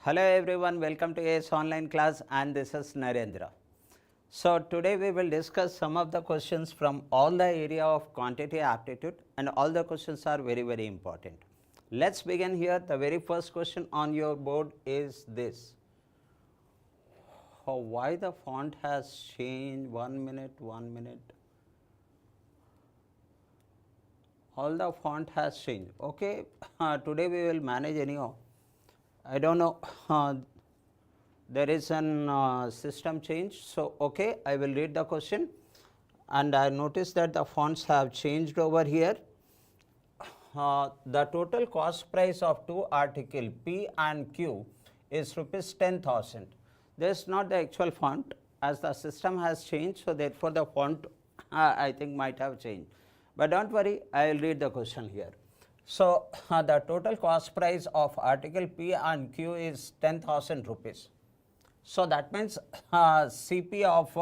Hello everyone, welcome to AS online class and this is Narendra. So today we will discuss some of the questions from all the area of quantitative aptitude and all the questions are very important. Let's begin here. The very first question on your board is this. Why the font has changed? 1 minute. All the font has changed. Okay, today we will manage anyhow. I don't know, there is an system change. So, okay, I will read the question and I notice that the fonts have changed over here. The total cost price of two article P and Q is rupees 10,000. This is not the actual font as the system has changed. So, therefore, the font I think might have changed, but don't worry, I will read the question here. So, the total cost price of article P and Q is 10,000 rupees. So, that means CP of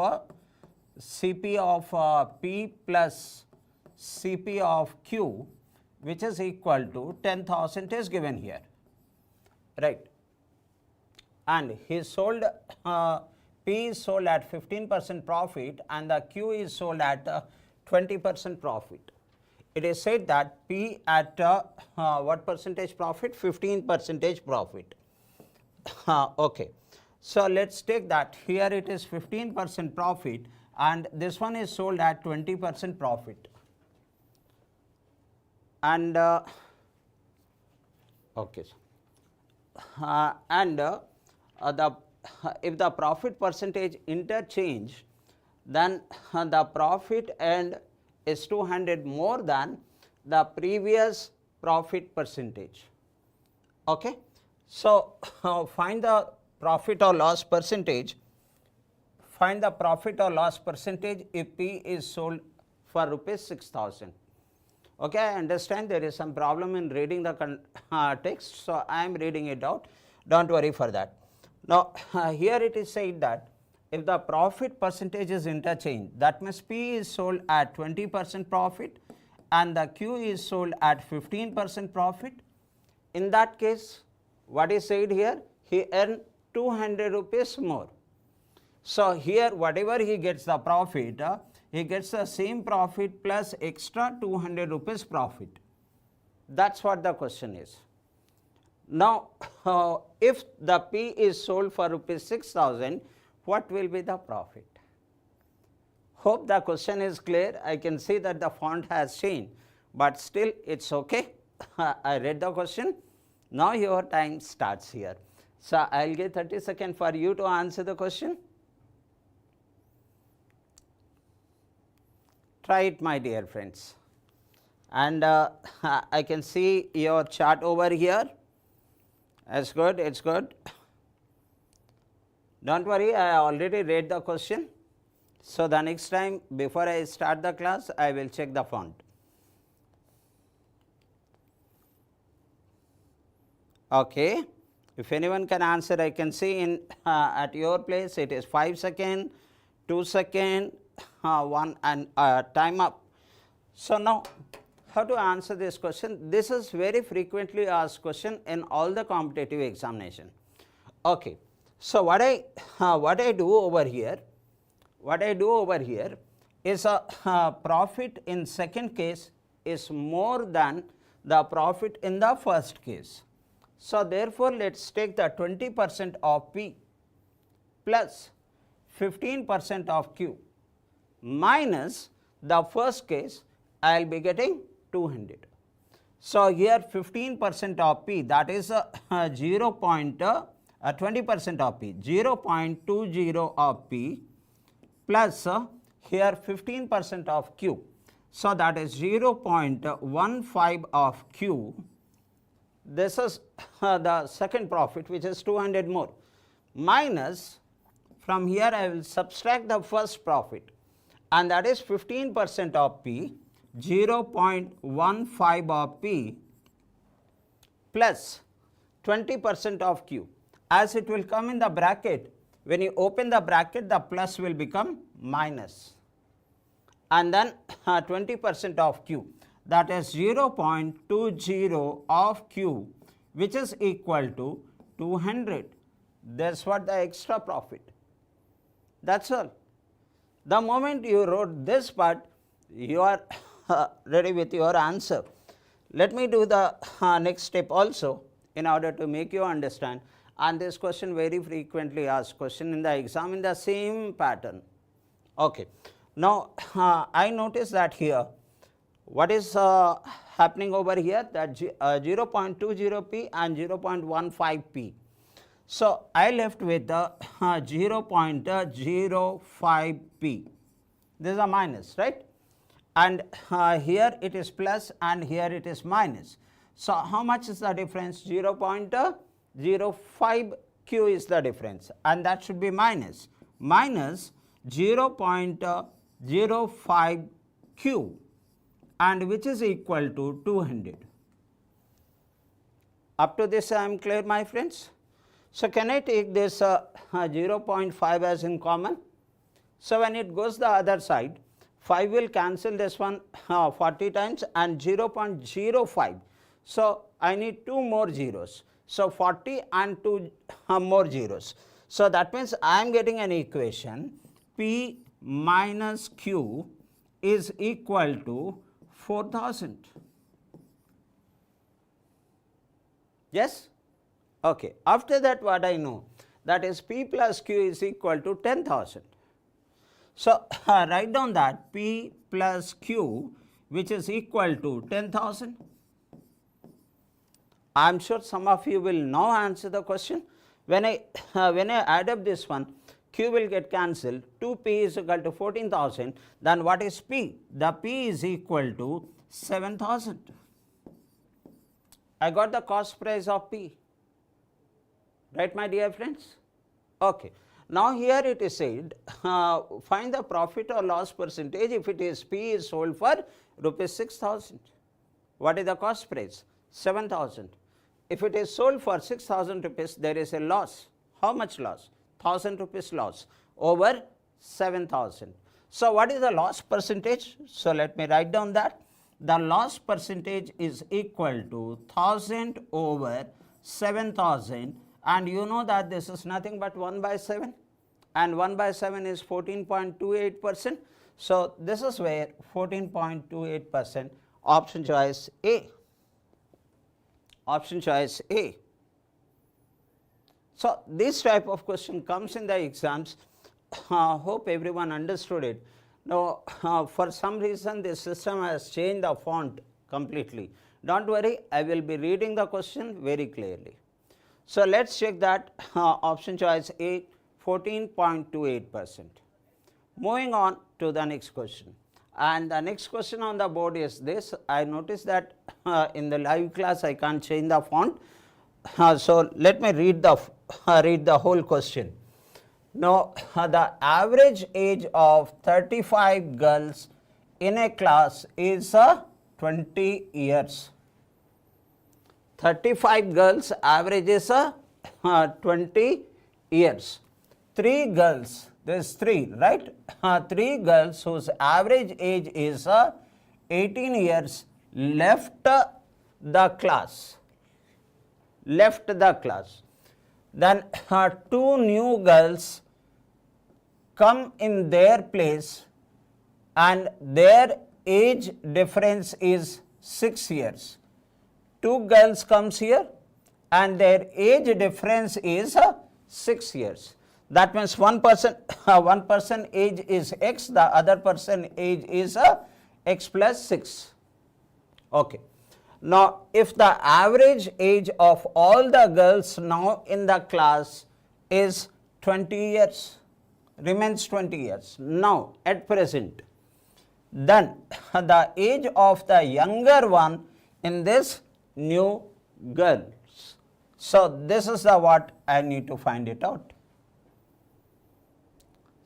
P plus CP of Q, which is equal to 10,000 is given here, right. And he sold, P is sold at 15% profit and the Q is sold at 20% profit. It is said that P at what percentage profit? 15% profit. Okay. So, let us take that here it is 15% profit and this one is sold at 20% profit. And okay. If the profit percentage interchange, then the profit and is 200 more than the previous profit percentage. Okay. So, find the profit or loss percentage. Find the profit or loss percentage if P is sold for rupees 6,000. Okay, I understand there is some problem in reading the text, so I am reading it out. Don't worry for that. Now, here it is said that if the profit percentage is interchanged, that means P is sold at 20% profit and the Q is sold at 15% profit. In that case, what is said here? He earned 200 rupees more. So, here whatever he gets the profit, he gets the same profit plus extra 200 rupees profit. That is what the question is. Now, if the P is sold for rupees 6,000, what will be the profit? Hope the question is clear. I can see that the font has changed, but still it is okay. I read the question. Now, your time starts here. So, I will give 30 seconds for you to answer the question. Try it, my dear friends. And I can see your chart over here. It's good, it's good. Don't worry, I already read the question. So, the next time before I start the class, I will check the font. Okay. If anyone can answer, I can see in at your place it is 5 seconds, 2 seconds, 1 and time up. So, now how to answer this question? This is very frequently asked question in all the competitive examination. Okay. So, what I do over here is a profit in second case is more than the profit in the first case. So, therefore, let us take the 20% of P plus 15% of Q minus the first case, I will be getting 200. So, here 15% of P, that is 20% of P, 0.20 of P plus here 15% of Q. So, that is 0.15 of Q. This is the second profit, which is 200 more, minus from here I will subtract the first profit and that is 15% of P, 0.15 of P plus 20% of Q. As it will come in the bracket, when you open the bracket, the plus will become minus and then 20% of Q. that is 0.20 of Q, which is equal to 200. That's what the extra profit. That's all. The moment you wrote this part, you are ready with your answer. Let me do the next step also in order to make you understand. And this question very frequently asked question in the exam in the same pattern. Okay. Now, I notice that here, what is happening over here, that 0.20p and 0.15p. So, I left with the 0.05p. This is a minus, right? And here it is plus and here it is minus. So, how much is the difference? 0.05q is the difference, and that should be minus 0.05q, and which is equal to 200. Up to this I am clear, my friends. So, can I take this 0.5 as in common? So, when it goes the other side, 5 will cancel this one 40 times and 0.05. So, I need 2 more zeros. So, 40 and 2 more zeros. So, that means I am getting an equation P minus Q is equal to 4000. Yes? Okay. After that, what I know, that is P plus Q is equal to 10,000. So, write down that P plus Q, which is equal to 10,000. I am sure some of you will now answer the question. When I add up this one, Q will get cancelled. 2P is equal to 14,000. Then what is P? The P is equal to 7,000. I got the cost price of P. Right, my dear friends? Okay. Now, here it is said, find the profit or loss percentage if it is P is sold for rupees 6,000. What is the cost price? 7,000. If it is sold for 6,000 rupees, there is a loss. How much loss? 1,000 rupees loss over 7,000. So, what is the loss percentage? So, let me write down that. The loss percentage is equal to 1,000 over 7,000. And you know that this is nothing but 1 by 7, and 1 by 7 is 14.28%. So, this is where 14.28%, option choice A. Option choice A. So, this type of question comes in the exams. Hope everyone understood it. Now, for some reason this system has changed the font completely. Don't worry, I will be reading the question very clearly. So, let us check that option choice A, 14.28%. Moving on to the next question. And the next question on the board is this. I noticed that in the live class I can't change the font. So, let me read the whole question. Now, the average age of 35 girls in a class is 20 years. 35 girls, average is 20 years. 3 girls, there is 3, right? 3 girls whose average age is 18 years left the class. Then 2 new girls come in their place and their age difference is 6 years. 2 girls comes here and their age difference is 6 years. That means one person age is X, the other person age is X plus 6. Okay. Now, if the average age of all the girls now in the class is 20 years, remains 20 years, now at present, then the age of the younger one in this new girls. So, this is the what I need to find it out.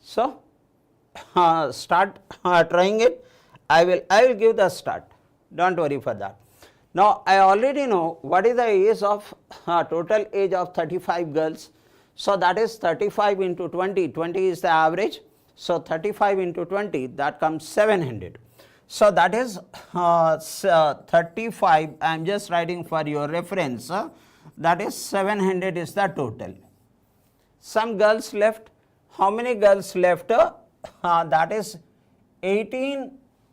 So, start trying it. I will give the start. Don't worry for that. Now, I already know what is the age of total age of 35 girls. So, that is 35 into 20. 20 is the average. So, 35 into 20, that comes 700. So, that is 35, I am just writing for your reference, that is 700 is the total. some girls left. How many girls left? That is 18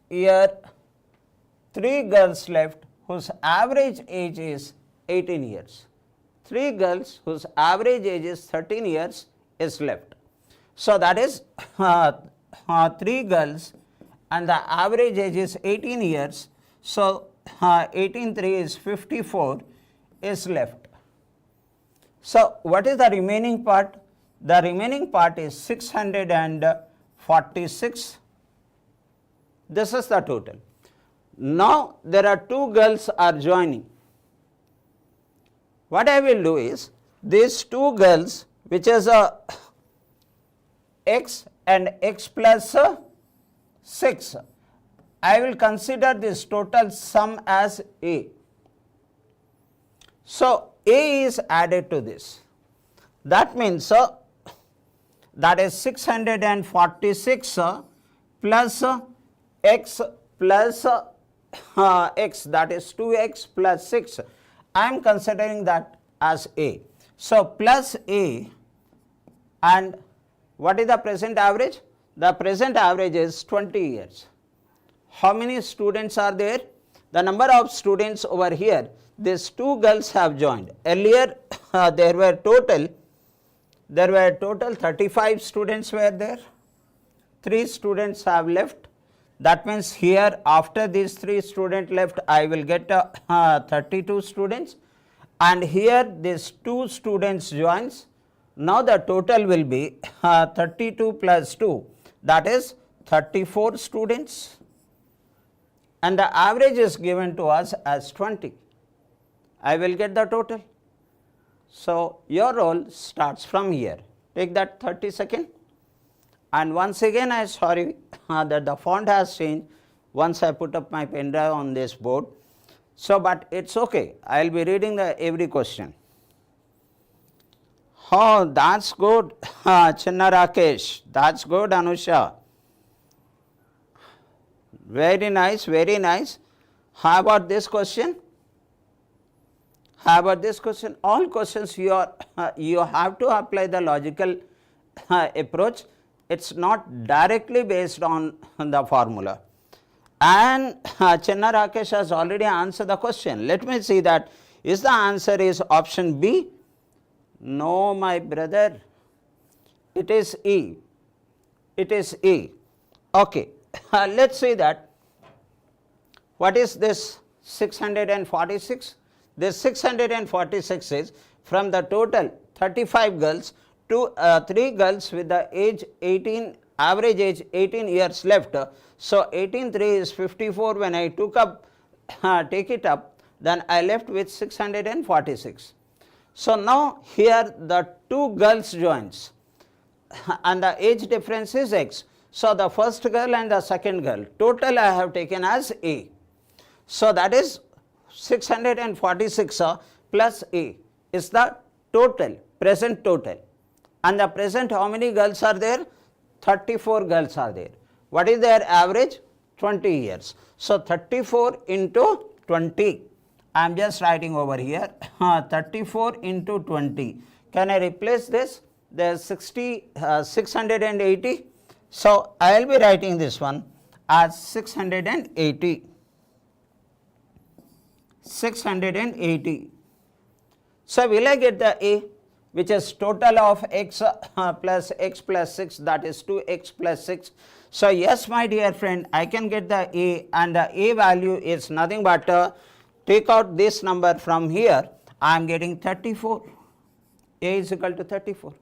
year, 3 girls left whose average age is 18 years. 3 girls whose average age is 13 years is left. So that is 3 girls and the average age is 18 years. So 18 3 is 54 is left. So what is the remaining part? The remaining part is 646. This is the total. Now there are 2 girls are joining. What I will do is, these 2 girls, which is x and x plus 6, I will consider this total sum as A. So A is added to this. That means that is 646 plus x plus x, that is 2x plus 6. I am considering that as A. So plus A, and what is the present average? The present average is 20 years. How many students are there? The number of students over here, these 2 girls have joined. Earlier there were total 35 students were there. 3 students have left. That means here after these 3 students left, I will get 32 students, and here these 2 students joins. Now the total will be 32 plus 2, that is 34 students, and the average is given to us as 20. I will get the total. So your roll starts from here. Take that 30 seconds. And once again, I am sorry that the font has changed once I put up my pen drive on this board. So, but it's okay. I will be reading every question. Oh, that's good, Chinna Rakesh. That's good, Anusha. Very nice, very nice. How about this question? How about this question? All questions you have to apply the logical approach. It's not directly based on the formula. And Chinna Rakesh has already answered the question. Let me see that. Is the answer is option B? No, my brother. It is E. It is E. Okay. Let's see that. What is this 646? This 646 is from the total 35 girls to 3 girls with the age 18, average age 18 years left. So 18 3 is 54. When I take it up, then I left with 646. So now here the 2 girls joins and the age difference is x. So the first girl and the second girl, total I have taken as A. So that is 646 plus A is the total, present total. And the present how many girls are there? 34 girls are there. What is their average? 20 years. So 34 into 20. I am just writing over here 34 into 20. Can I replace this? There is 680. So I will be writing this one as 680. 680. So will I get the A, which is total of x plus 6, that is 2x plus 6. So yes, my dear friend, I can get the A, and the A value is nothing but take out this number from here. I am getting 34. A is equal to 34.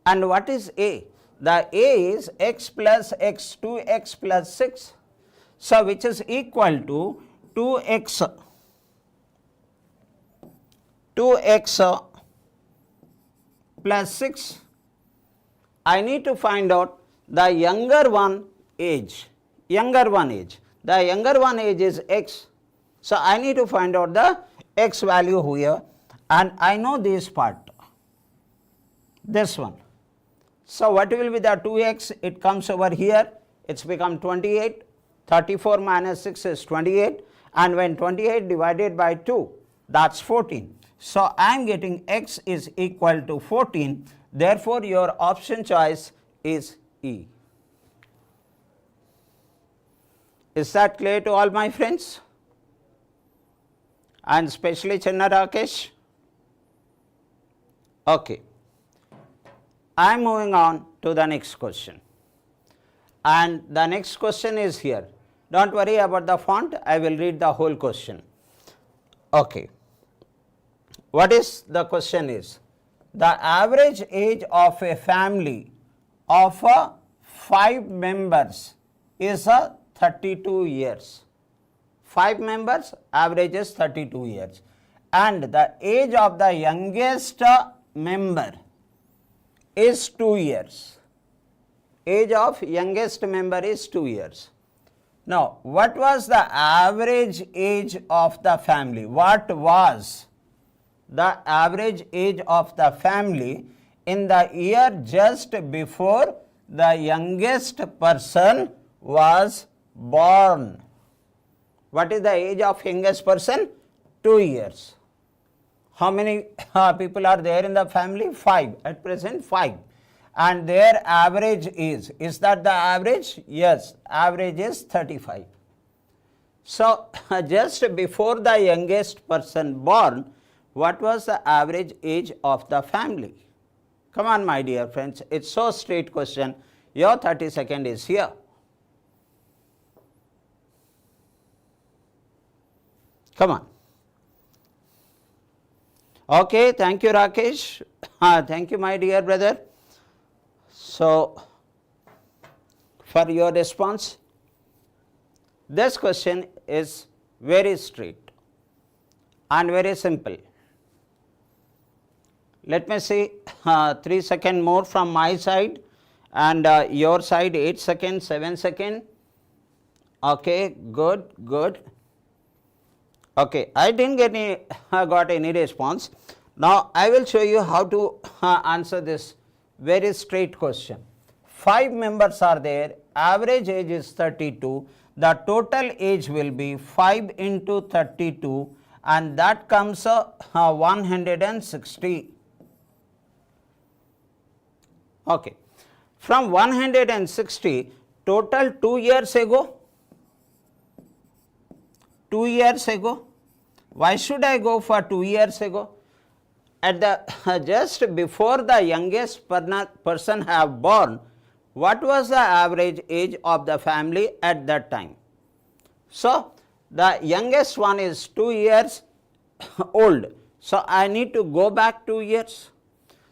And what is A? The A is x plus x, 2x plus 6. So which is equal to 2x plus 6. I need to find out the younger one age. The younger one age is x. So I need to find out the x value here, and I know this part, this one. So what will be the 2x? It comes over here, it's become 28. 34 minus 6 is 28, and when 28 divided by 2, that's 14. So I am getting x is equal to 14, Therefore, your option choice is E. Is that clear to all my friends? And especially Chinna Rakesh? Okay. I am moving on to the next question. And the next question is here. Don't worry about the font, I will read the whole question. Okay. What is the question is? The average age of a family of 5 members is 32 years. 5 members, average is 32 years. And the age of the youngest member is 2 years. Age of youngest member is 2 years. Now, what was the average age of the family? What was the average age of the family in the year just before the youngest person was born? What is the age of youngest person? 2 years. How many people are there in the family? 5. At present 5. And their average is that the average? Yes, average is 35. So, just before the youngest person born, what was the average age of the family? Come on, my dear friends, it's so straight question. Your 30 second is here. Come on. Okay, thank you, Rakesh. Thank you, my dear brother. So, for your response, this question is very straight and very simple. Let me see 3 seconds more from my side and your side 8 seconds, 7 seconds. Okay, good, good. Okay, I didn't get got any response. Now, I will show you how to answer this very straight question. 5 members are there, average age is 32, the total age will be 5 into 32 and that comes 160. Okay. From 160, total 2 years ago, 2 years ago. Why should I go for 2 years ago? At the just before the youngest person have born, what was the average age of the family at that time? So, the youngest one is 2 years old. So, I need to go back 2 years.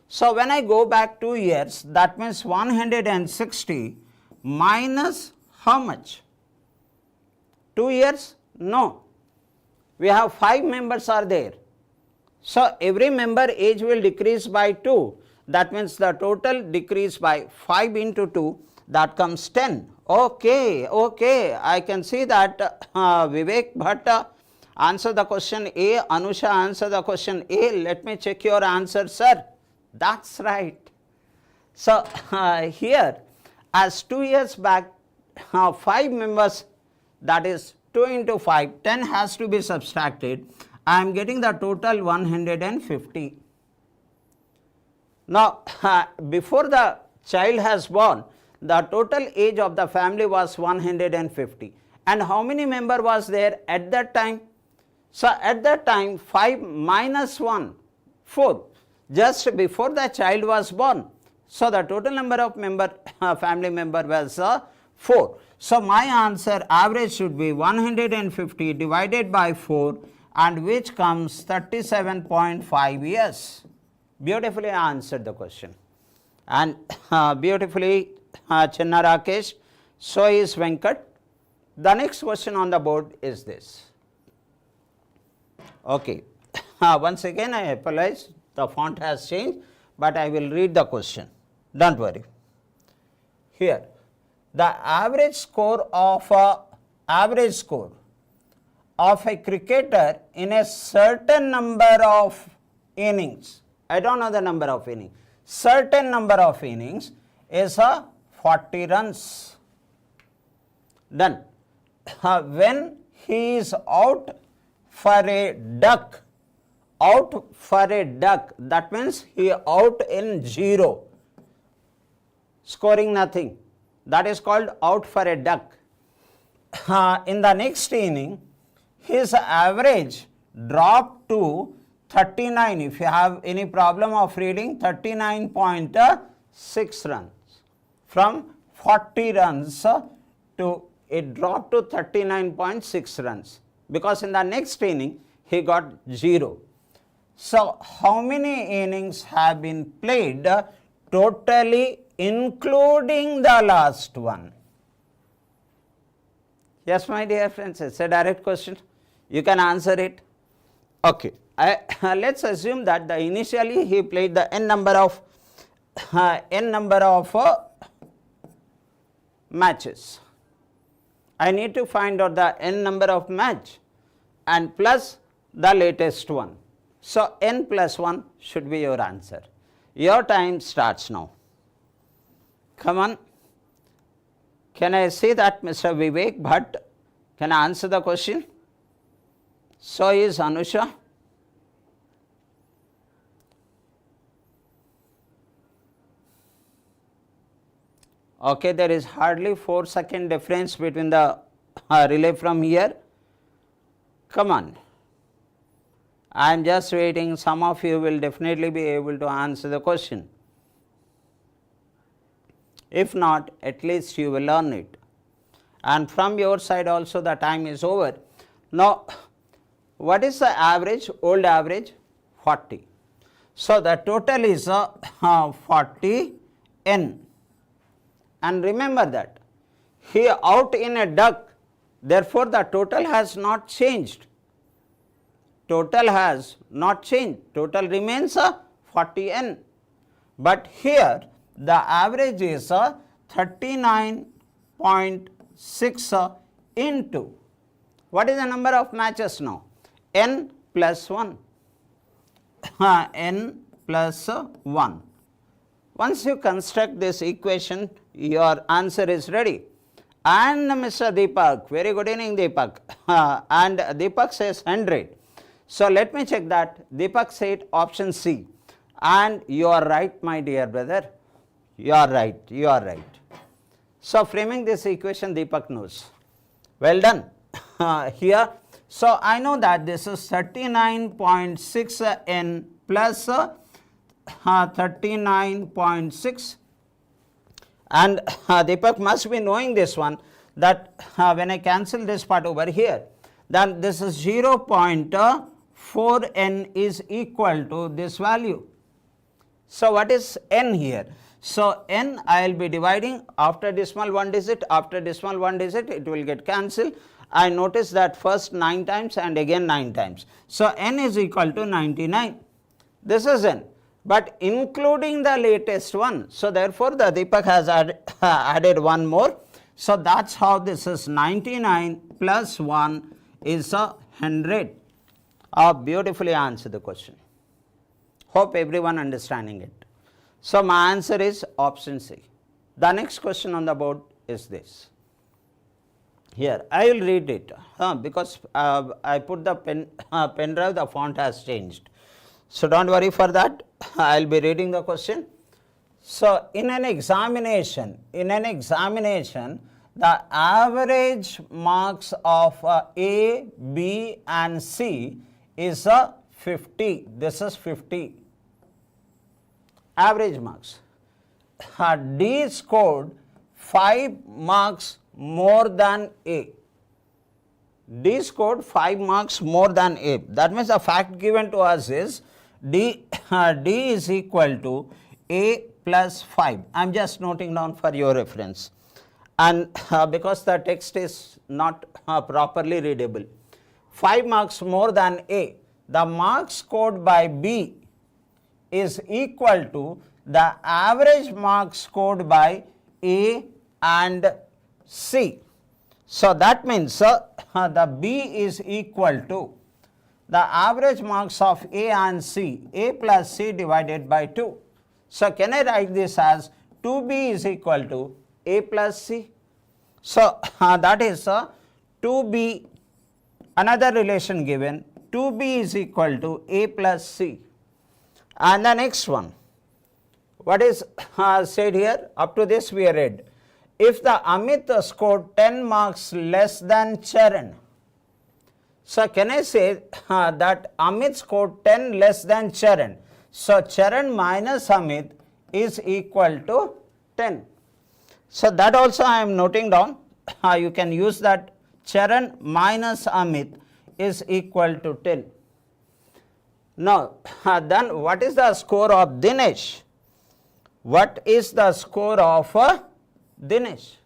So, when I go back 2 years, that means 160 minus how much? 2 years? No. We have 5 members are there. So, every member age will decrease by 2. That means the total decrease by 5 into 2, that comes 10. Okay, okay. I can see that Vivek Bhatt answer the question A, Anusha answer the question A. Let me check your answer, sir. That's right. So, here as 2 years back, 5 members, that is 2 into 5, 10 has to be subtracted. I am getting the total 150. Now, before the child has born, the total age of the family was 150. And how many member was there at that time? So, at that time 5 minus 1, 4, just before the child was born. So, the total number of family member was 4. So, my answer average should be 150 divided by 4 and which comes 37.5 years. Beautifully answered the question and beautifully Chinna Rakesh, so is Venkat. The next question on the board is this. Okay, once again I apologize, the font has changed, but I will read the question, don't worry. Here, the average score of a cricketer in a certain number of innings, I don't know the number of innings, certain number of innings is 40 runs. Then, when he is out for a duck out for a duck, that means he out in 0, scoring nothing. That is called out for a duck. In the next inning, his average dropped to 39. If you have any problem of reading, 39.6 runs. From 40 runs to it dropped to 39.6 runs, because in the next inning he got 0. So, how many innings have been played totally including the last one? Yes, my dear friends, it's a direct question. You can answer it. Okay. Let's assume that initially he played the n number of matches. I need to find out the n number of match and plus the latest one. So, n plus 1 should be your answer. Your time starts now. Come on. Can I see that Mr. Vivek Bhatt can answer the question? So is Anusha. Okay, there is hardly 4-second difference between the relay from here. Come on. I am just waiting. Some of you will definitely be able to answer the question. If not, at least you will learn it. And from your side also the time is over. Now, what is the average, old average? 40. So, the total is 40 n. And remember that he out in a duck, therefore, the total has not changed. Total has not changed. Total remains 40 n. But here the average is 39.6 into, what is the number of matches now? N plus 1. N plus 1. Once you construct this equation, your answer is ready. And Mr. Deepak, very good evening Deepak. And Deepak says 100. So, let me check that. Deepak said option C. And you are right, my dear brother. You are right. You are right. So, framing this equation, Deepak knows. Well done. Here, so I know that this is 39.6 n plus 39.6, and Deepak must be knowing this one, that when I cancel this part over here, then this is 0.4 n is equal to this value. So, what is n here? So, n I will be dividing after decimal 1 digit, after decimal 1 digit it will get cancelled. I notice that first 9 times and again 9 times. So, n is equal to 99. This is n, but including the latest one. So, therefore, the Deepak has added one more. So, that is how this is 99 plus 1 is 100. Beautifully answer the question. Hope everyone understanding it. So, my answer is option C. The next question on the board is this. Here, I will read it because I put the pen drive, the font has changed. So, do not worry for that, I will be reading the question. So, in an examination, the average marks of A, B and C is 50. This is 50. Average marks. D scored 5 marks more than A. D scored 5 marks more than A. That means the fact given to us is D is equal to A plus 5. I am just noting down for your reference. And because the text is not properly readable. 5 marks more than A. The marks scored by B is equal to the average marks scored by A and C. So, that means the B is equal to the average marks of A and C, A plus C divided by 2. So, can I write this as 2B is equal to A plus C? So, that is 2B, another relation given, 2b is equal to a plus c. And the next one, what is said here? Up to this we read. If the Amit scored 10 marks less than Charan, so can I say that Amit scored 10 less than Charan? So Charan minus Amit is equal to 10. So that also I am noting down. You can use that. Charan minus Amit is equal to 10. Now, then what is the score of Dinesh? What is the score of Dinesh?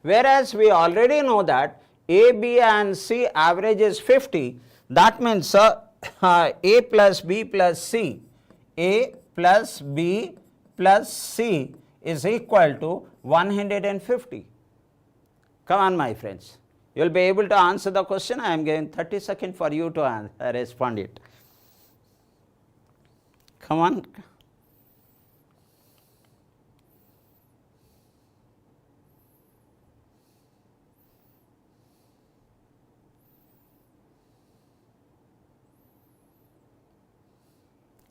Whereas we already know that A, B and C average is 50. That means A plus B plus C. A plus B plus C is equal to 150. Come on, my friends. You will be able to answer the question. I am giving 30 seconds for you to respond it. Come on.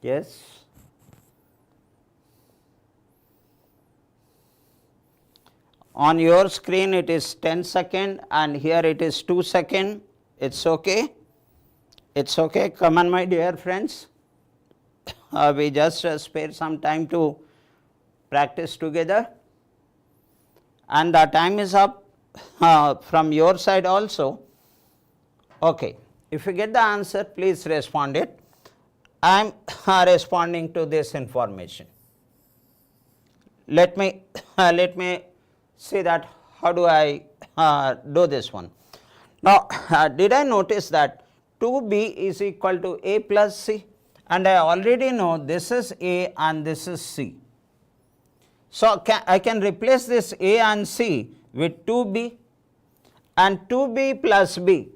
Yes. On your screen it is 10 seconds and here it is 2 seconds. It's okay. It's okay. Come on, my dear friends. We just spare some time to practice together. And the time is up from your side also. Okay. If you get the answer, please respond it. I am responding to this information. Let me see that how do I do this one. Now, did I notice that 2b is equal to a plus c, and I already know this is a and this is c. So, I can replace this a and c with 2b, and 2b plus b,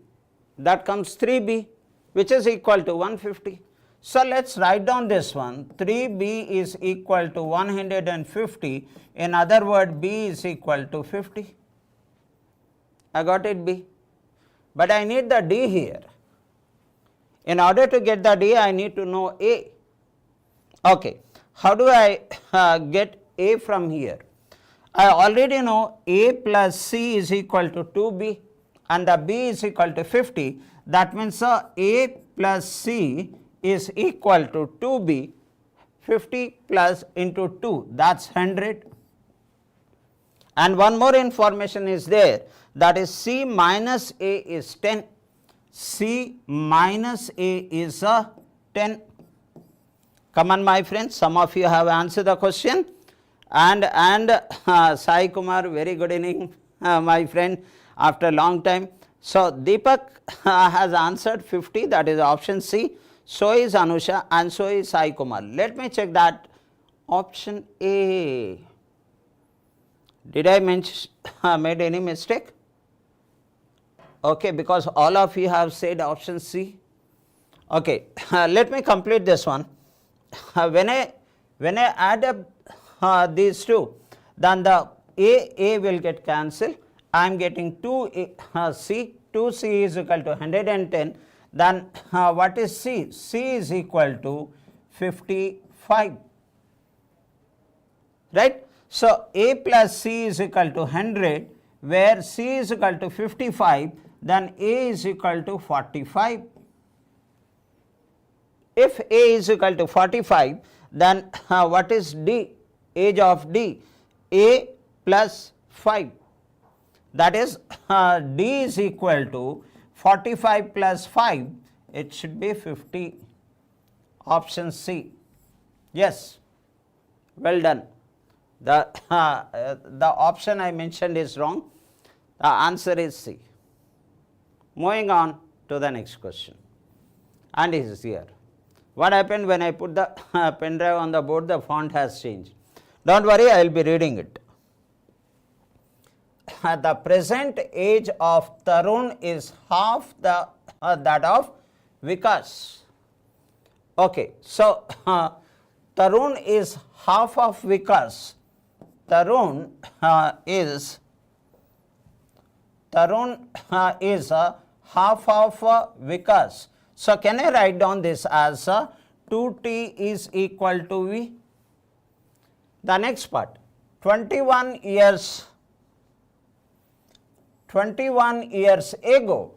that comes 3b, which is equal to 150. So, let us write down this one. 3b is equal to 150. In other words, b is equal to 50. I got it, b. But I need the d here. In order to get the d, I need to know a. Okay. How do I get a from here? I already know a plus c is equal to 2b and the b is equal to 50. That means a plus c is equal to 2b, 50 plus into 2, that's 100. And one more information is there, that is c minus a is 10. C minus a is 10. Come on, my friends, some of you have answered the question. And Sai Kumar, very good evening, my friend, after a long time. So Deepak has answered 50, that is option C. So is Anusha and so is Sai Kumar. Let me check that option A. Did I made any mistake? Okay, because all of you have said option C. Okay, let me complete this one. When I add up these two, then the A will get cancelled. I am getting 2C. 2C is equal to 110. Then what is C? C is equal to 55. Right? So A plus C is equal to 100, where C is equal to 55, then A is equal to 45. If A is equal to 45, then what is D? Age of D? A plus 5. That is D is equal to 45 plus 5, it should be 50. Option C. Yes, well done. The option I mentioned is wrong. The answer is C. Moving on to the next question. And it is here. What happened when I put the pen drive on the board? The font has changed. Don't worry, I will be reading it. The present age of Tarun is half that of Vikas. Okay, so Tarun is half of Vikas. Tarun is half of Vikas. So can I write down this as 2t is equal to V? The next part, 21 years ago,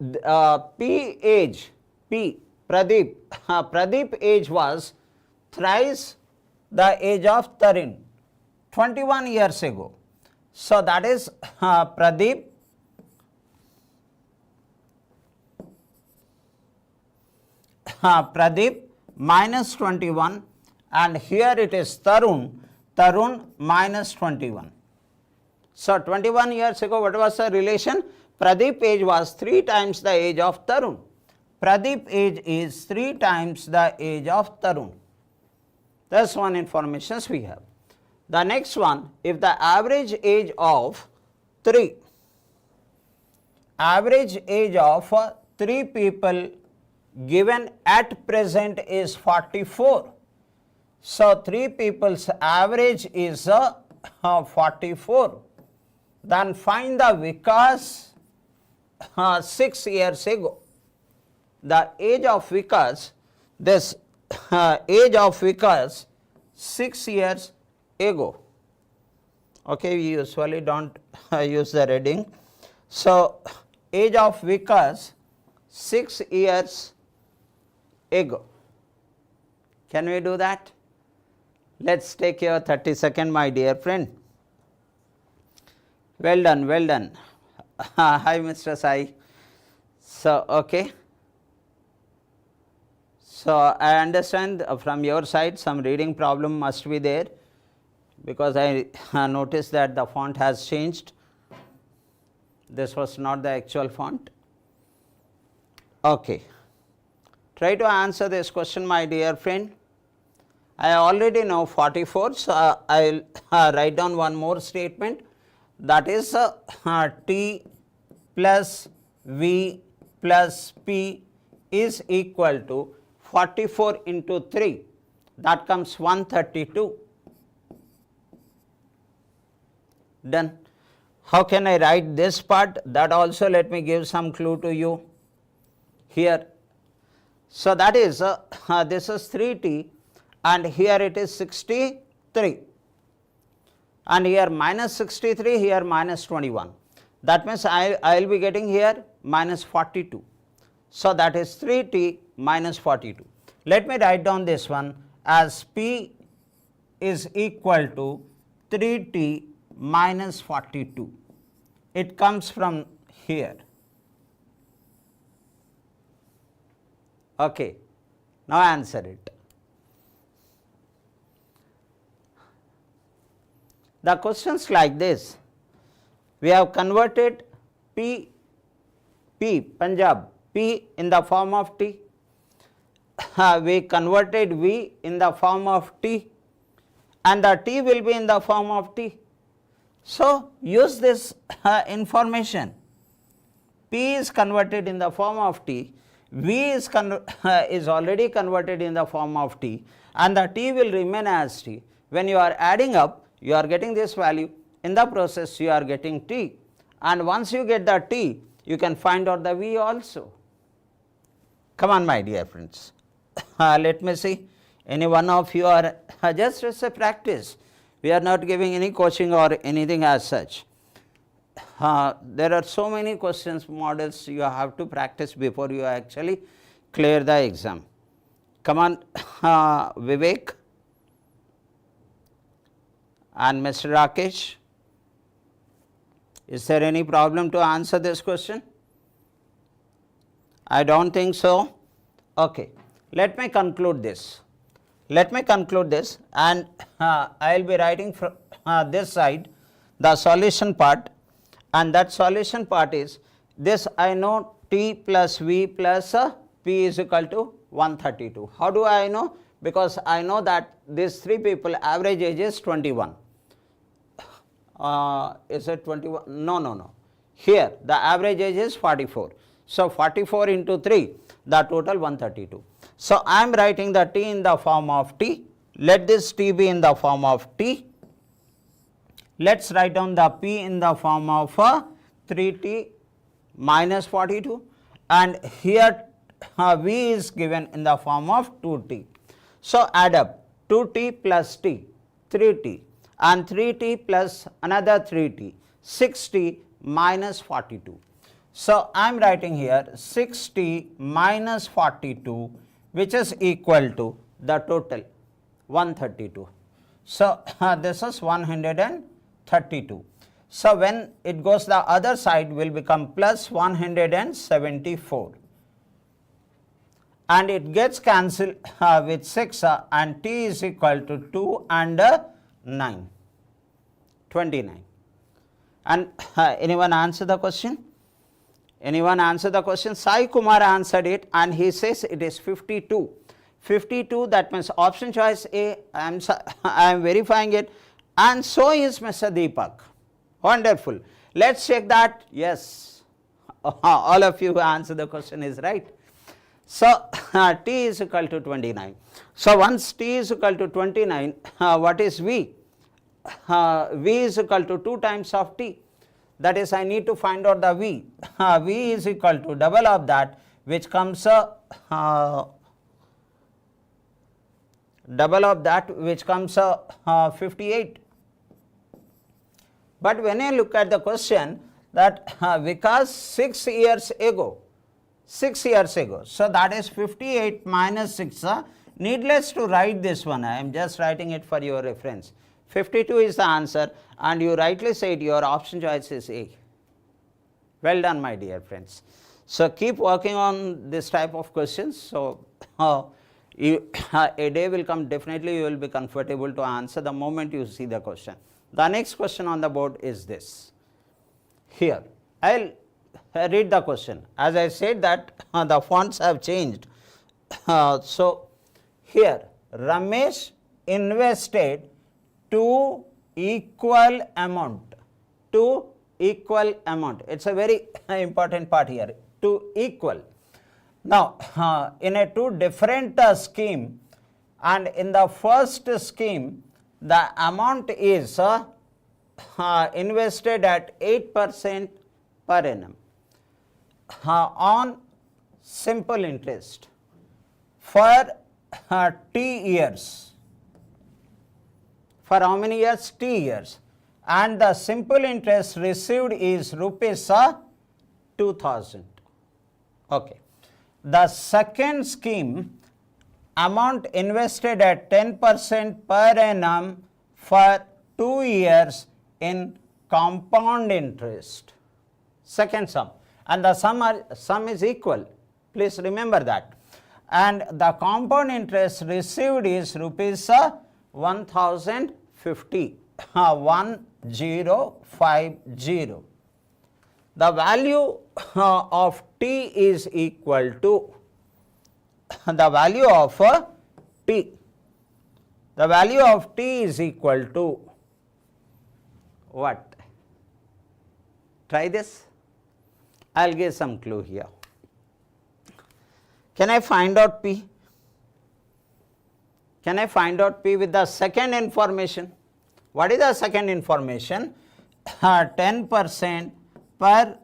Pradeep age was thrice the age of Tarun, 21 years ago. So that is Pradeep minus 21, and here it is Tarun minus 21. So 21 years ago, what was the relation? Pradeep age was 3 times the age of Tarun. Pradeep age is 3 times the age of Tarun. That's one information we have. The next one, if the average age of 3 people given at present is 44. So 3 people's average is 44. Then find the Vikas 6 years ago. The age of Vikas, this age of Vikas 6 years ago. Okay, we usually don't use the reading. So age of Vikas 6 years ago. Can we do that? Let's take your 30 seconds, my dear friend. Well done, well done. Hi, Mr. Sai. So, okay. So, I understand from your side some reading problem must be there, because I noticed that the font has changed. This was not the actual font. Okay. Try to answer this question, my dear friend. I already know 44, so I will write down one more statement, that is T plus V plus P is equal to 44 into 3, that comes 132. Done. How can I write this part? That also let me give some clue to you here. So that is this is 3t, and here it is 63, and here minus 63, here minus 21. That means I will be getting here minus 42. So that is 3t minus 42. Let me write down this one as P is equal to 3t minus 42. It comes from here. Okay, now answer it. The questions like this, we have converted P, Punjab, P in the form of T. We converted V in the form of T, and the T will be in the form of T. So, use this information. P is converted in the form of T, V is already converted in the form of T, and the T will remain as T. When you are adding up, you are getting this value. In the process, you are getting T, and once you get the T, you can find out the V also. Come on, my dear friends. Let me see. Any one of you are just as a practice. We are not giving any coaching or anything as such. There are so many questions models you have to practice before you actually clear the exam. Come on, Vivek and Mr. Rakesh. Is there any problem to answer this question? I don't think so. Okay, let me conclude this. And I will be writing from this side the solution part, and that solution part is this. I know T plus V plus P is equal to 132. How do I know? Because I know that these 3 people average age is 21. Is it 21? No. Here the average age is 44. So 44 into 3, the total 132. So I am writing the T in the form of T. Let this T be in the form of T. Let's write down the P in the form of 3T minus 42, and here V is given in the form of 2t. So add up 2t plus t, 3t, and 3t plus another 3t, 6t minus 42. So I am writing here 6t minus 42, which is equal to the total 132. So this is 132. So when it goes the other side will become plus 174, and it gets cancelled with 6 and t is equal to 2 and 9, 29. And anyone answer the question? Anyone answer the question? Sai Kumar answered it, and he says it is 52. 52, that means option choice A. I am verifying it, and so is Mr. Deepak. Wonderful. Let's check that. Yes, all of you who answer the question is right. So t is equal to 29. So once t is equal to 29, what is V? V is equal to 2 times of t. That is, I need to find out the V. V is equal to double of that, which comes double of that, which comes 58. But when I look at the question, that because 6 years ago, so that is 58 minus 6, needless to write this one, I am just writing it for your reference. 52 is the answer, and you rightly said your option choice is A. Well done, my dear friends. So keep working on this type of questions. So a day will come, definitely you will be comfortable to answer the moment you see the question. The next question on the board is this. Here, I will read the question. As I said that the fonts have changed. So here, Ramesh invested to equal amount. It's a very important part here, to equal. Now, in a two different scheme, and in the first scheme, the amount is invested at 8% per annum on simple interest for t years. For how many years? T years. And the simple interest received is rupees 2000. Okay. The second scheme, amount invested at 10% per annum for 2 years in compound interest. Second sum. And the sum is equal. Please remember that. And the compound interest received is rupees 1050. 1050. The value of t is equal to the value of t. The value of t is equal to what? Try this. I will give some clue here. Can I find out p? Can I find out p with the second information? What is the second information? 10% per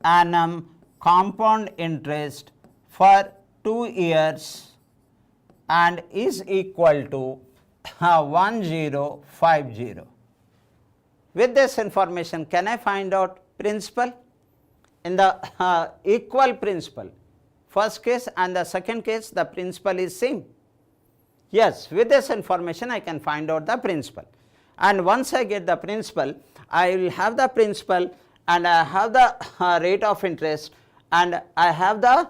annum compound interest for 2 years and is equal to 1050. With this information, can I find out principal? In the equal principal, first case and the second case, the principal is same. Yes, with this information I can find out the principal. And once I get the principal, I will have the principal, and I have the rate of interest, and I have the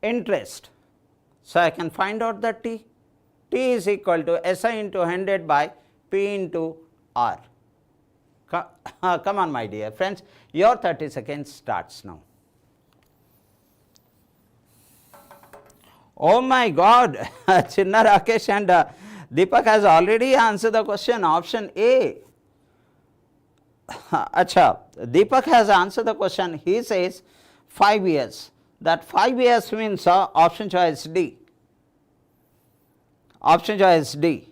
interest. So I can find out the t. T is equal to SI into 100 by P into R. Come on, my dear friends, your 30 seconds starts now. Oh my God, Chinna Rakesh and Deepak has already answered the question, option A. Acha, Deepak has answered the question. He says 5 years. That 5 years means option choice D. Option choice D.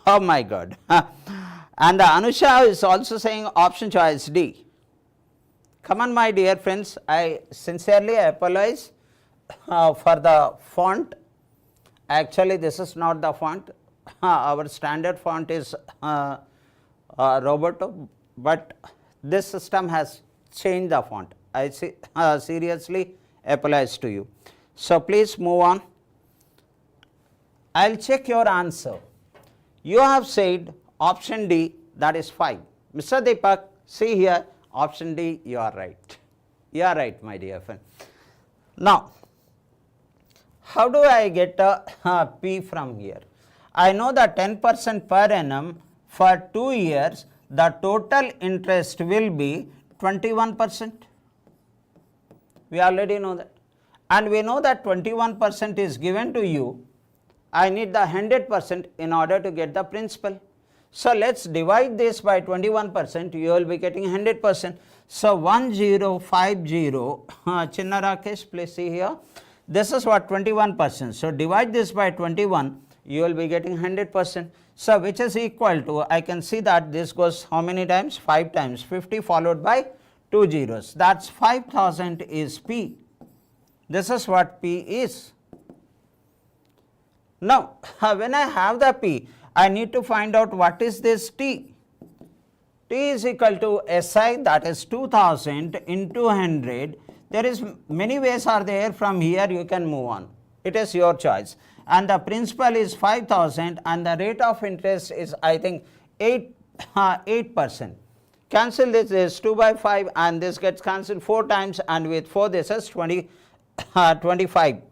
Oh my God. And Anusha is also saying option choice D. Come on, my dear friends, I sincerely apologize for the font. Actually, this is not the font. Our standard font is Roberto, but this system has changed the font. I seriously apologize to you. So please move on. I will check your answer. You have said option D, that is 5. Mr. Deepak, see here, option D, you are right. You are right, my dear friend. Now, how do I get a P from here? I know that 10% per annum for 2 years, the total interest will be 21%. We already know that. And we know that 21% is given to you. I need the 100% in order to get the principal. So let's divide this by 21%, you will be getting 100%. So 1050, Chinna Rakesh, please see here. This is what 21%. So divide this by 21, you will be getting 100%. So which is equal to, I can see that this goes how many times? 5 times, 50 followed by 2 zeros. That's 5000 is P. This is what P is. Now, when I have the P, I need to find out what is this T. T is equal to SI, that is 2000 into 100. There is many ways are there, from here you can move on. It is your choice. And the principal is 5000 and the rate of interest is, I think, 8%. Cancel this is 2 by 5 and this gets cancelled 4 times, and with 4 this is 25.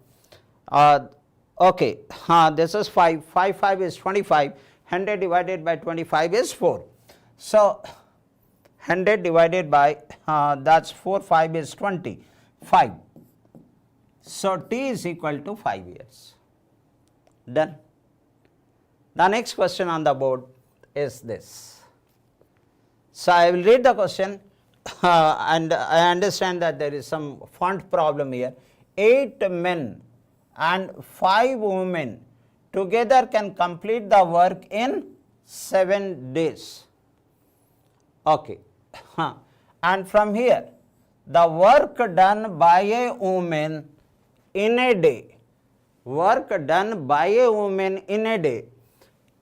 Okay, this is 5, 5 is 25, 100 divided by 25 is 4. So 100 divided by, that's 4, 5 is 25. So T is equal to 5 years. Done. The next question on the board is this. So I will read the question and I understand that there is some font problem here. 8 men and 5 women together can complete the work in 7 days. Okay. And from here, the work done by a woman in a day, work done by a woman in a day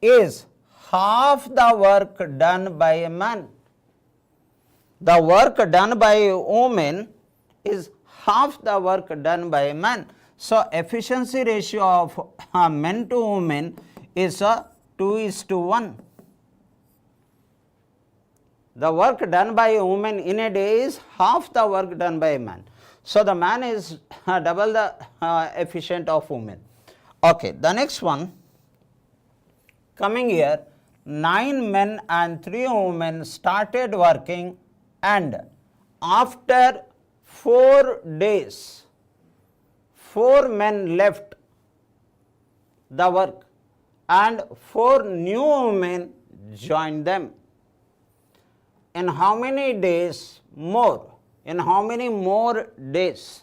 is half the work done by a man. The work done by a woman is half the work done by a man. So efficiency ratio of men to women is 2:1. The work done by a woman in a day is half the work done by a man. So the man is double the efficient of woman. Okay, the next one, coming here, 9 men and 3 women started working, and after 4 days, 4 men left the work and 4 new women joined them. In how many days more? In how many more days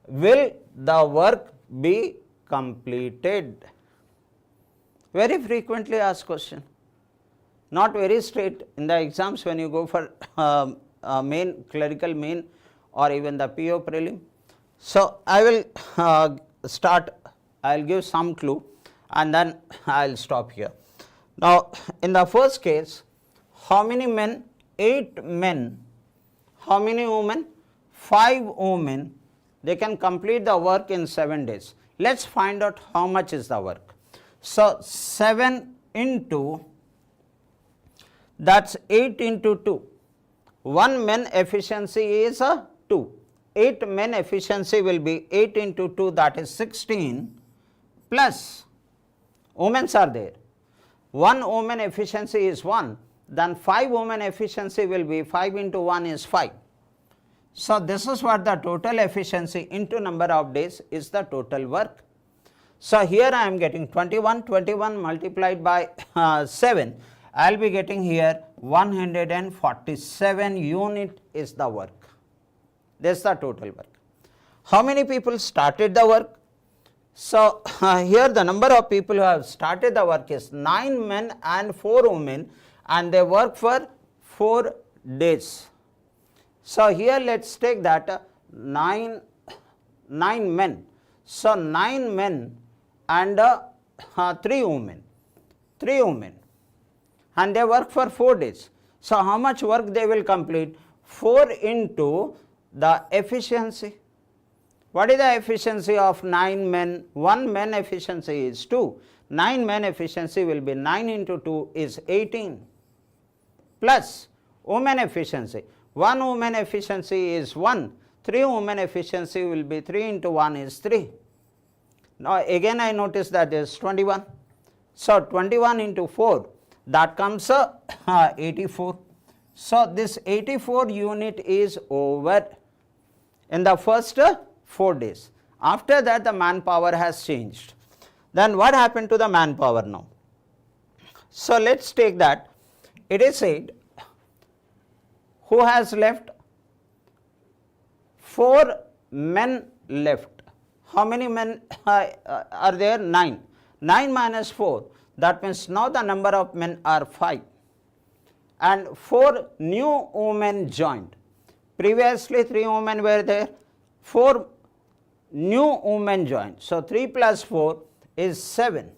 will the work be completed? Very frequently asked question. Not very straight in the exams when you go for main, clerical main, or even the PO prelim. So I will start, I will give some clue and then I will stop here. Now in the first case, how many men? 8 men. How many women? 5 women. They can complete the work in 7 days. Let's find out how much is the work. So 7 into, that's 8 into 2. 1 men efficiency is 2. 8 men efficiency will be 8 into 2, that is 16, plus women's are there. 1 woman efficiency is 1. Then 5 women efficiency will be 5 into 1 is 5. So this is what the total efficiency into number of days is the total work. So here I am getting 21 multiplied by 7. I will be getting here 147 unit is the work. This is the total work. How many people started the work? So here the number of people who have started the work is 9 men and 4 women, and they work for 4 days. So here let's take that 9 men. So 9 men and 3 women. 3 women. And they work for 4 days. So how much work they will complete? 4 into the efficiency. What is the efficiency of 9 men? 1 man efficiency is 2. 9 men efficiency will be 9 into 2 is 18. Plus woman efficiency. 1 woman efficiency is 1. 3 woman efficiency will be 3 into 1 is 3. Now again I notice that is 21. So 21 into 4, that comes 84. So this 84 unit is over in the first 4 days. After that the manpower has changed. Then what happened to the manpower now? So let's take that. It is said, who has left? 4 men left. How many men are there? 9. 9 minus 4. That means now the number of men are 5. And 4 new women joined. Previously 3 women were there. 4 new women joined. So 3 plus 4 is 7.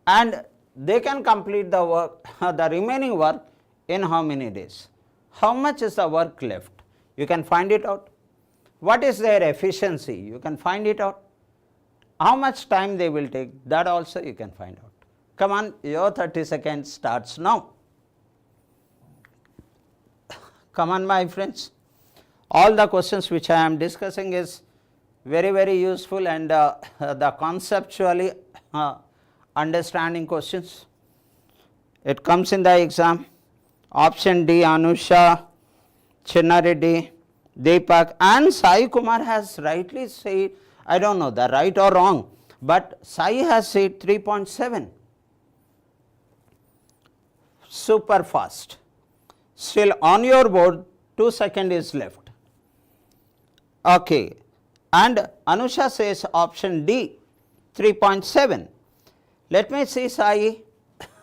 And they can complete the work, the remaining work in how many days? How much is the work left? You can find it out. What is their efficiency? You can find it out. How much time they will take? That also you can find out. Come on, your 30 seconds starts now. Come on, my friends. All the questions which I am discussing is very, very useful, and the conceptually understanding questions. It comes in the exam. Option D, Anusha, Chinnareddy, Deepak, and Sai Kumar has rightly said, I don't know the right or wrong, but Sai has said 3.7. Super fast. Still on your board, 2 seconds is left. Okay. And Anusha says option D, 3.7. Let me see, Sai.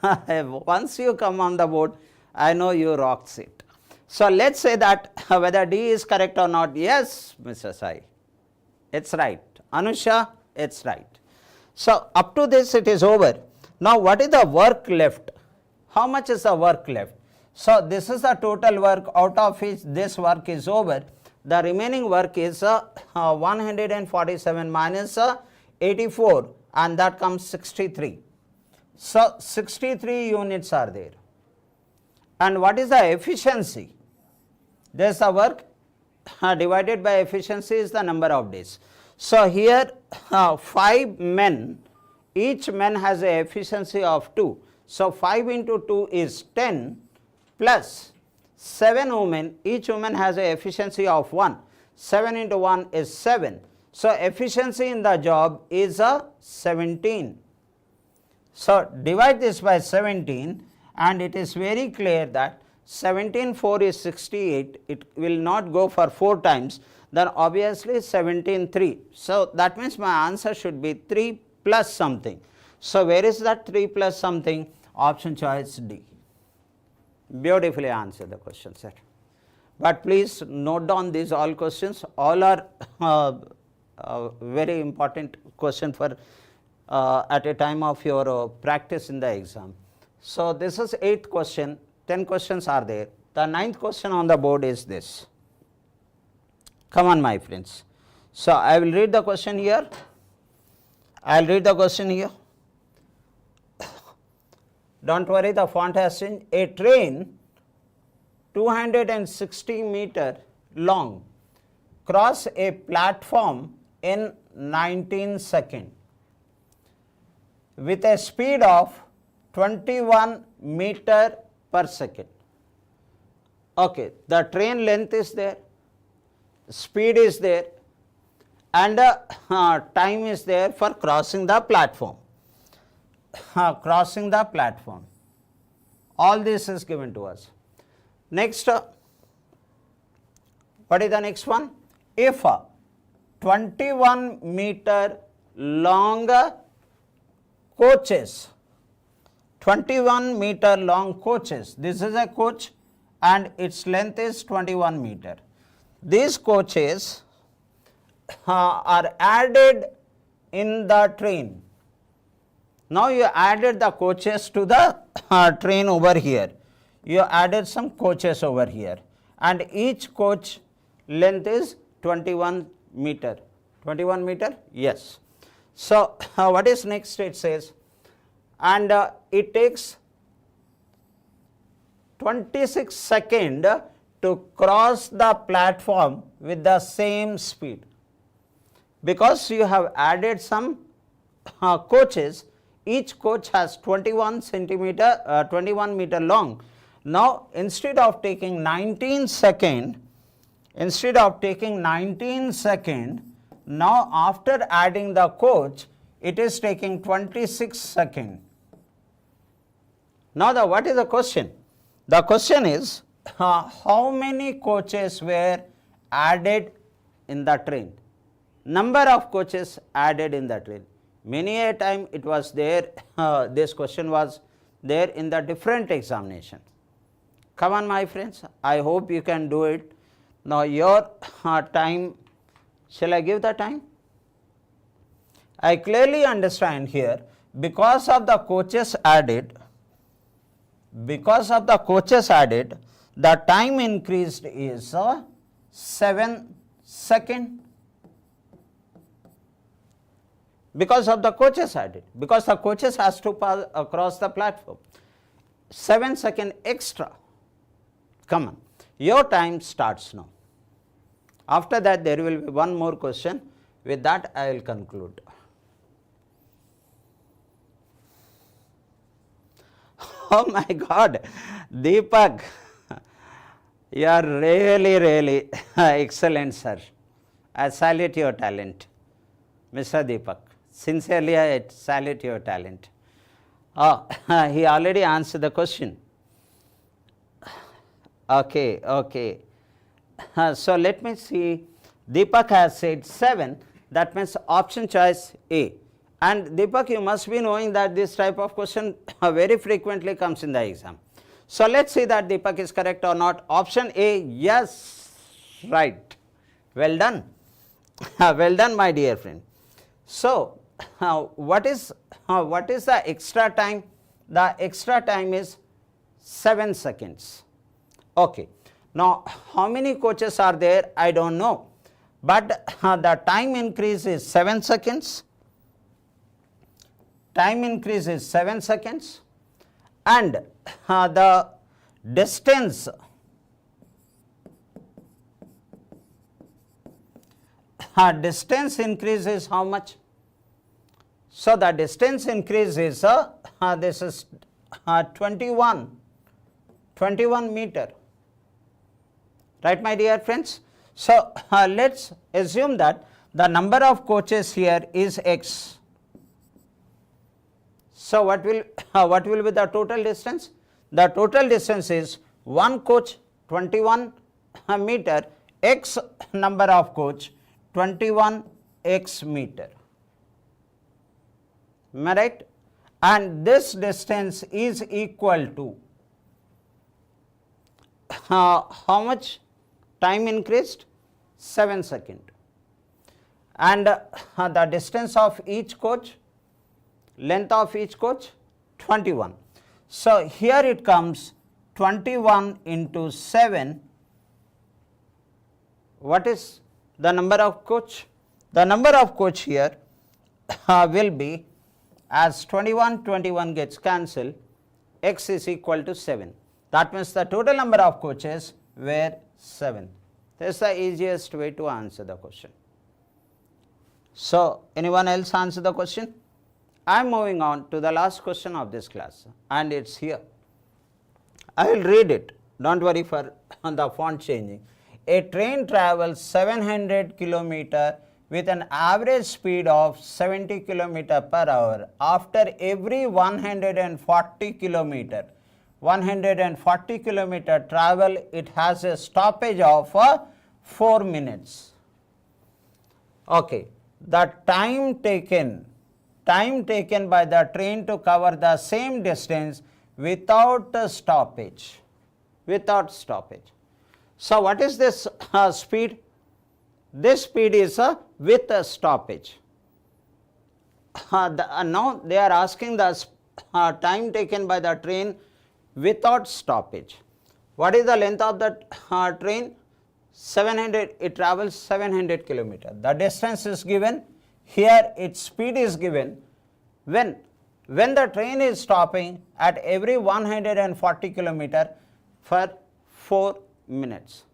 Once you come on the board, I know you rocked it. So let's say that whether D is correct or not. Yes, Mr. Sai, it's right. Anusha, it's right. So up to this it is over. Now what is the work left? How much is the work left? So this is the total work, out of which this work is over. The remaining work is 147 minus 84, and that comes 63. So 63 units are there. And what is the efficiency? There is the work divided by efficiency is the number of days. So here 5 men, each man has a efficiency of 2. So 5 into 2 is 10 plus 7 women, each woman has a efficiency of 1. 7 into 1 is 7. So efficiency in the job is 17. So divide this by 17, and it is very clear that 17 4 is 68. It will not go for 4 times. Then obviously 17 3. So that means my answer should be 3 plus something. So where is that 3 plus something? Option choice D. Beautifully answer the question, sir. But please note down these all questions. All are very important question for at a time of your practice in the exam. So this is 8th question. 10 questions are there. The 9th question on the board is this. Come on, my friends. So I will read the question here. I will read the question here. Don't worry, the font has changed. A train 260 meter long cross a platform in 19 seconds with a speed of 21 meter per second. Okay, the train length is there, speed is there, and time is there for crossing the platform. Crossing the platform. All this is given to us. Next, what is the next one? If 21 meter long coaches, 21 meter long coaches, this is a coach and its length is 21 meter. These coaches are added in the train. Now you added the coaches to the train over here. You added some coaches over here, and each coach length is 21 meter. 21 meter? Yes. So what is next? It says, and it takes 26 seconds to cross the platform with the same speed. Because you have added some coaches, each coach has 21 meter long. Now instead of taking 19 seconds, now after adding the coach, it is taking 26 seconds. Now what is the question? The question is, how many coaches were added in the train? Number of coaches added in the train. Many a time it was there, this question was there in the different examination. Come on my friends, I hope you can do it. Now your time, shall I give the time? I clearly understand here, because of the coaches added, the time increased is 7 seconds. Because of the coaches added, because the coaches has to pass across the platform. 7 seconds extra. Come on, your time starts now. After that there will be one more question. With that I will conclude. Oh my God, Deepak, you are really excellent, sir. I salute your talent, Mr. Deepak. Sincerely, I salute your talent. He already answered the question. Okay. So let me see. Deepak has said 7. That means option choice A. And Deepak, you must be knowing that this type of question very frequently comes in the exam. So let's see that Deepak is correct or not. Option A, yes, right. Well done. Well done, my dear friend. So what is the extra time? The extra time is 7 seconds. Okay. Now how many coaches are there? I don't know. But the time increase is 7 seconds. Time increase is 7 seconds. And the distance increase is how much? So the distance increase is this is 21 meter. Right, my dear friends? So let's assume that the number of coaches here is X. So what will be the total distance? The total distance is one coach 21 meter, X number of coach 21 X meter. Am I right? And this distance is equal to how much time increased? 7 seconds. And the distance of each coach, length of each coach, 21. So here it comes 21 into 7. What is the number of coach? The number of coach here will be, as 21 gets cancelled, X is equal to 7. That means the total number of coaches were 7. This is the easiest way to answer the question. So anyone else answer the question? I am moving on to the last question of this class, and it's here. I will read it. Don't worry for the font changing. A train travels 700 km with an average speed of 70 km per hour. After every 140 km travel, it has a stoppage of 4 minutes. Okay, the time taken by the train to cover the same distance without a stoppage without stoppage. So what is this speed? This speed is with a stoppage. Now they are asking the time taken by the train without stoppage. What is the length of the train? 700, it travels 700 kilometers. The distance is given, here its speed is given. When the train is stopping at every 140 kilometers for 4 minutes.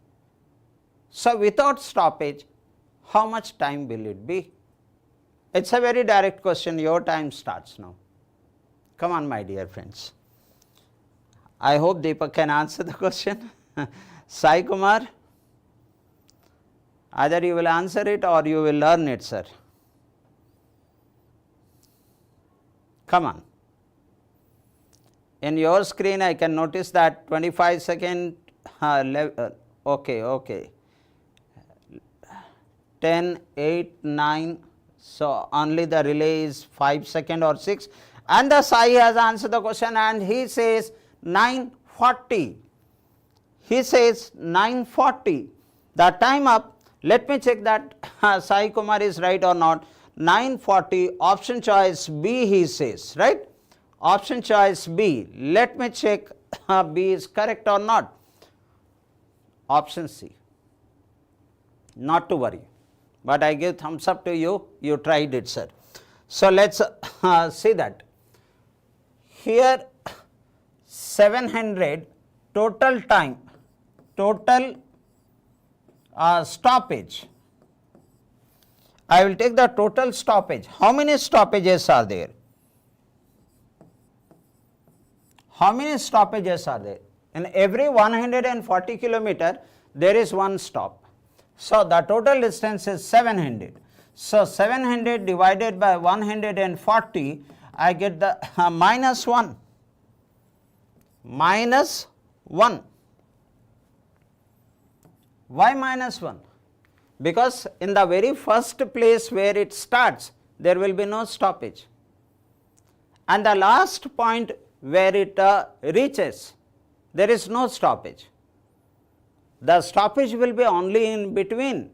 So without stoppage, how much time will it be? It's a very direct question. Your time starts now. Come on, my dear friends. I hope Deepak can answer the question. Sai Kumar, either you will answer it or you will learn it, sir. Come on. In your screen, I can notice that 25 second, okay. 10, 8, 9, so only the relay is 5 seconds or 6. And the Sai has answered the question and he says 9:40. He says 9:40. The time up, let me check that Sai Kumar is right or not. 9:40, option choice B he says, right? Option choice B. Let me check B is correct or not. Option C. Not to worry, but I give thumbs up to you. You tried it, sir. So let's see that. Here 700 total time, total stoppage. I will take the total stoppage. How many stoppages are there? How many stoppages are there? In every 140 kilometer, there is one stop. So the total distance is 700. So 700 divided by 140, I get the minus 1. Minus 1. Why minus 1? Because in the very first place where it starts, there will be no stoppage. And the last point where it reaches, there is no stoppage. The stoppage will be only in between,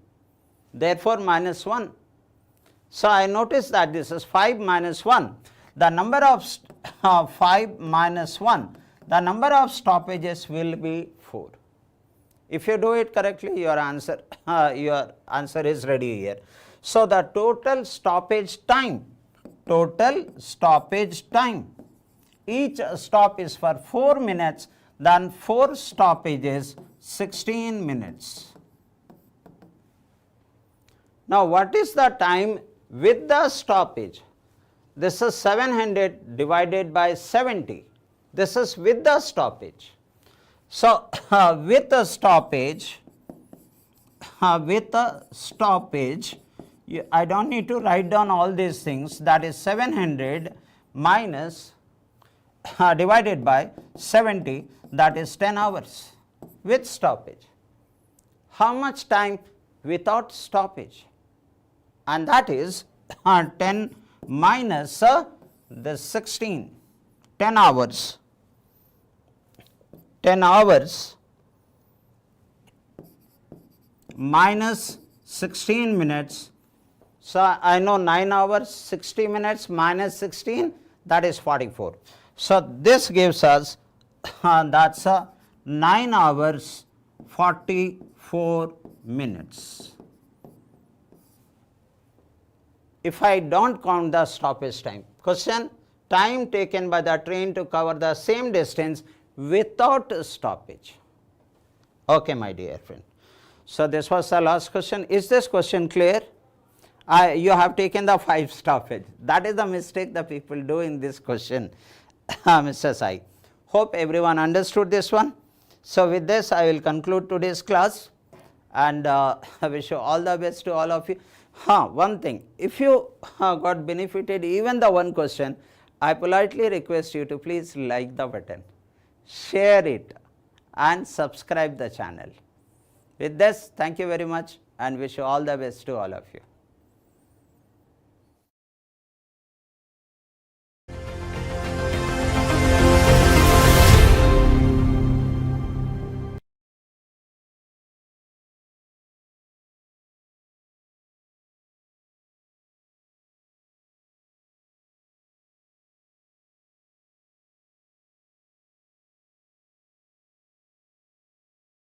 therefore minus 1. So I notice that this is 5 minus 1. The number of 5 minus 1, the number of stoppages will be 4. If you do it correctly, your answer is ready here. So the total stoppage time, each stop is for 4 minutes, then 4 stoppages, 16 minutes. Now what is the time with the stoppage? This is 700 divided by 70. This is with the stoppage. So with the stoppage, I don't need to write down all these things. That is 700 minus divided by 70, that is 10 hours with stoppage. How much time without stoppage? And that is 10 minus the 16, 10 hours. 10 hours minus 16 minutes. So I know 9 hours, 60 minutes minus 16, that is 44. So this gives us that's 9 hours 44 minutes. If I don't count the stoppage time. Question: time taken by the train to cover the same distance without stoppage. Okay, my dear friend. So this was the last question. Is this question clear? You have taken the 5 stoppage. That is the mistake the people do in this question, Mr. Sai. Hope everyone understood this one. So with this, I will conclude today's class, and I wish you all the best to all of you. One thing, if you got benefited even the one question, I politely request you to please like the button, share it and subscribe the channel. With this, thank you very much and wish you all the best to all of you.